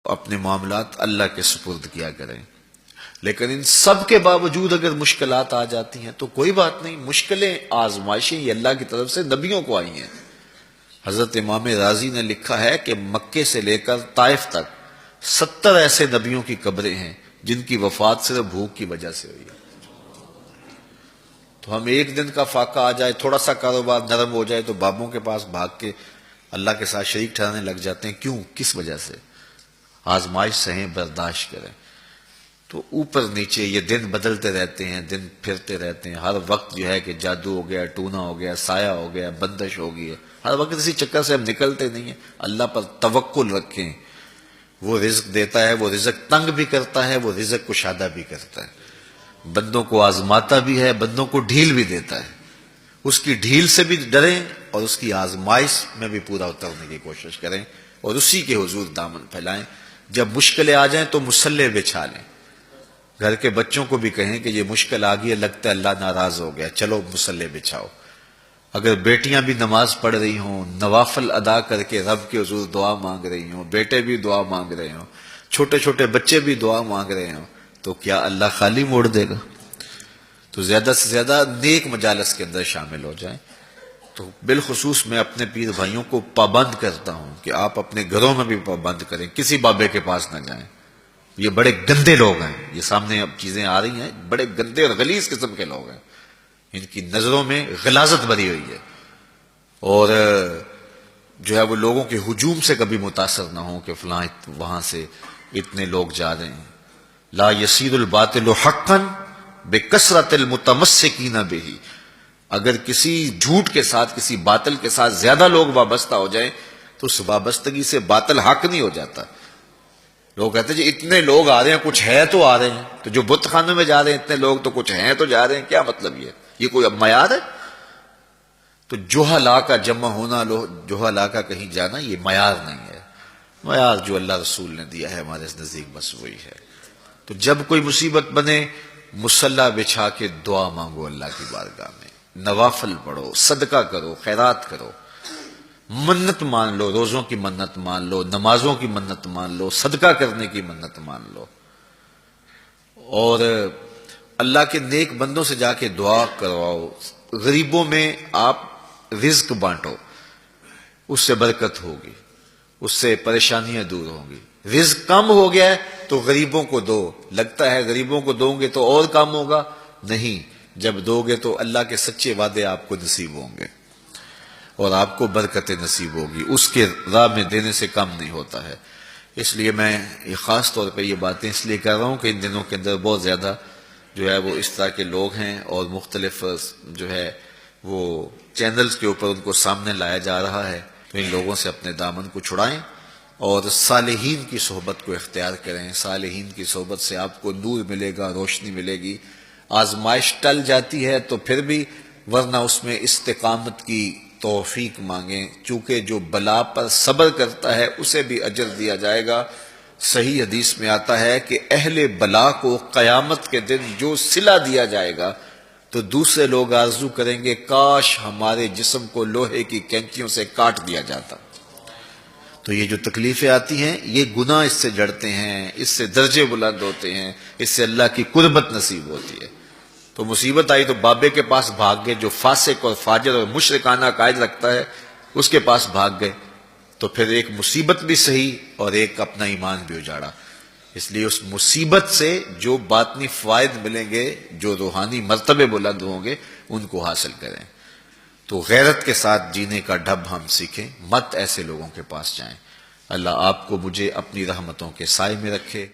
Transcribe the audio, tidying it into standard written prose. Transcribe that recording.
اپنے معاملات اللہ کے سپرد کیا کریں. لیکن ان سب کے باوجود اگر مشکلات آ جاتی ہیں تو کوئی بات نہیں، مشکلیں آزمائشیں یہ اللہ کی طرف سے نبیوں کو آئی ہیں. حضرت امام رازی نے لکھا ہے کہ مکے سے لے کر طائف تک 70 ایسے نبیوں کی قبریں ہیں جن کی وفات صرف بھوک کی وجہ سے ہوئی ہے. تو ہم ایک دن کا فاقہ آ جائے، تھوڑا سا کاروبار نرم ہو جائے تو بابوں کے پاس بھاگ کے اللہ کے ساتھ شریک ٹھہرانے لگ جاتے ہیں. کیوں؟ کس وجہ سے؟ آزمائش سہیں، برداشت کریں. تو اوپر نیچے یہ دن بدلتے رہتے ہیں، دن پھرتے رہتے ہیں. ہر وقت جو ہے کہ جادو ہو گیا، ٹونا ہو گیا، سایہ ہو گیا، بندش ہو گئی ہے. ہر وقت اسی چکر سے ہم نکلتے نہیں ہیں. اللہ پر توکل رکھیں، وہ رزق دیتا ہے، وہ رزق تنگ بھی کرتا ہے، وہ رزق کشادہ بھی کرتا ہے. بندوں کو آزماتا بھی ہے، بندوں کو ڈھیل بھی دیتا ہے. اس کی ڈھیل سے بھی ڈریں اور اس کی آزمائش میں بھی پورا اترنے کی کوشش کریں اور اسی کے حضور دامن پھیلائیں. جب مشکلیں آ جائیں تو مصلح بچھا لیں. گھر کے بچوں کو بھی کہیں کہ یہ مشکل آ گئی ہے، لگتا ہے اللہ ناراض ہو گیا، چلو مصلح بچھاؤ. اگر بیٹیاں بھی نماز پڑھ رہی ہوں، نوافل ادا کر کے رب کے حضور دعا مانگ رہی ہوں، بیٹے بھی دعا مانگ رہے ہوں، چھوٹے چھوٹے بچے بھی دعا مانگ رہے ہوں، تو کیا اللہ خالی موڑ دے گا؟ تو زیادہ سے زیادہ نیک مجالس کے اندر شامل ہو جائیں. تو بالخصوص میں اپنے پیر بھائیوں کو پابند کرتا ہوں کہ آپ اپنے گھروں میں بھی پابند کریں، کسی بابے کے پاس نہ جائیں. یہ بڑے گندے لوگ ہیں، یہ سامنے اب چیزیں آ رہی ہیں، بڑے گندے اور غلیظ قسم کے لوگ ہیں. ان کی نظروں میں غلاظت بھری ہوئی ہے اور جو ہے وہ لوگوں کے ہجوم سے کبھی متاثر نہ ہوں کہ فلاں وہاں سے اتنے لوگ جا رہے ہیں. لا یصیر الباطل حقا بکثرت المتمسکین بہ. اگر کسی جھوٹ کے ساتھ، کسی باطل کے ساتھ زیادہ لوگ وابستہ ہو جائیں تو اس وابستگی سے باطل حق نہیں ہو جاتا. لوگ کہتے ہیں جی اتنے لوگ آ رہے ہیں، کچھ ہے تو آ رہے ہیں. تو جو بت خانے میں جا رہے ہیں اتنے لوگ تو کچھ ہیں تو جا رہے ہیں، کیا مطلب یہ کوئی اب معیار ہے؟ تو جوہلا کا جمع ہونا، جوہلا کا کہیں جانا، یہ معیار نہیں ہے. معیار جو اللہ رسول نے دیا ہے ہمارے نزدیک بس وہی ہے. تو جب کوئی مصیبت بنے، مصلح بچھا کے دعا مانگو اللہ کی بارگاہ میں، نوافل پڑھو، صدقہ کرو، خیرات کرو، منت مان لو، روزوں کی منت مان لو، نمازوں کی منت مان لو، صدقہ کرنے کی منت مان لو. اور اللہ کے نیک بندوں سے جا کے دعا کرواؤ. غریبوں میں آپ رزق بانٹو، اس سے برکت ہوگی، اس سے پریشانیاں دور ہوں گی. رزق کم ہو گیا ہے تو غریبوں کو دو. لگتا ہے غریبوں کو دو گے تو اور کم ہوگا، نہیں. جب دو گے تو اللہ کے سچے وعدے آپ کو نصیب ہوں گے اور آپ کو برکت نصیب ہوگی. اس کے راہ میں دینے سے کم نہیں ہوتا ہے. اس لیے میں خاص طور پہ یہ باتیں اس لیے کر رہا ہوں کہ ان دنوں کے اندر بہت زیادہ جو ہے وہ اس طرح کے لوگ ہیں اور مختلف جو ہے وہ چینلز کے اوپر ان کو سامنے لایا جا رہا ہے. تو ان لوگوں سے اپنے دامن کو چھڑائیں اور صالحین کی صحبت کو اختیار کریں. صالحین کی صحبت سے آپ کو نور ملے گا، روشنی ملے گی. آزمائش ٹل جاتی ہے تو پھر بھی، ورنہ اس میں استقامت کی توفیق مانگیں، چونکہ جو بلا پر صبر کرتا ہے اسے بھی اجر دیا جائے گا. صحیح حدیث میں آتا ہے کہ اہل بلا کو قیامت کے دن جو صلہ دیا جائے گا تو دوسرے لوگ آرزو کریں گے کاش ہمارے جسم کو لوہے کی کینچیوں سے کاٹ دیا جاتا. تو یہ جو تکلیفیں آتی ہیں یہ گناہ اس سے جڑتے ہیں، اس سے درجے بلند ہوتے ہیں، اس سے اللہ کی قربت نصیب ہوتی ہے. تو مصیبت آئی تو بابے کے پاس بھاگ گئے، جو فاسق اور فاجر اور مشرکانہ عقائد رکھتا ہے اس کے پاس بھاگ گئے، تو پھر ایک مصیبت بھی سہی اور ایک اپنا ایمان بھی اجاڑا. اس لیے اس مصیبت سے جو باطنی فوائد ملیں گے، جو روحانی مرتبے بلند ہوں گے، ان کو حاصل کریں. تو غیرت کے ساتھ جینے کا ڈھب ہم سیکھیں، مت ایسے لوگوں کے پاس جائیں. اللہ آپ کو مجھے اپنی رحمتوں کے سائے میں رکھے.